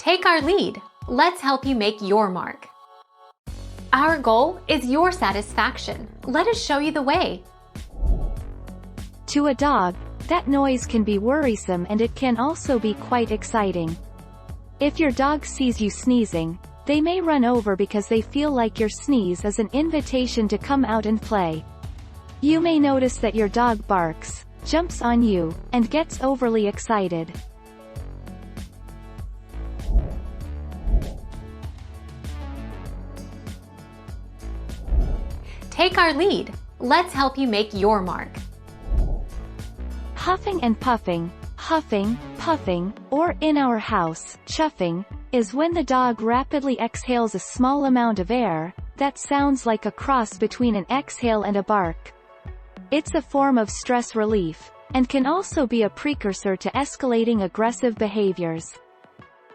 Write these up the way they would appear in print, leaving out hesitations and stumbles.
Take our lead. Let's help you make your mark. Our goal is your satisfaction. Let us show you the way. To a dog, that noise can be worrisome and it can also be quite exciting. If your dog sees you sneezing, they may run over because they feel like your sneeze is an invitation to come out and play. You may notice that your dog barks, jumps on you, and gets overly excited. Take our lead. Let's help you make your mark. Huffing and puffing, huffing, puffing, or in our house, chuffing, is when the dog rapidly exhales a small amount of air that sounds like a cross between an exhale and a bark. It's a form of stress relief, and can also be a precursor to escalating aggressive behaviors.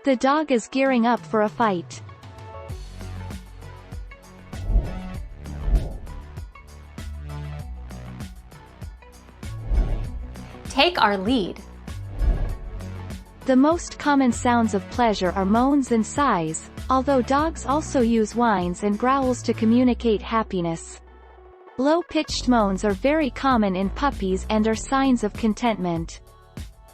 The dog is gearing up for a fight. Take our lead. The most common sounds of pleasure are moans and sighs, although dogs also use whines and growls to communicate happiness. Low-pitched moans are very common in puppies and are signs of contentment.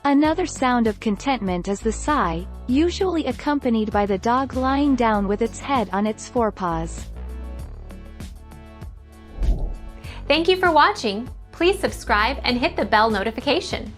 Another sound of contentment is the sigh, usually accompanied by the dog lying down with its head on its forepaws. Thank you for watching. Please subscribe and hit the bell notification.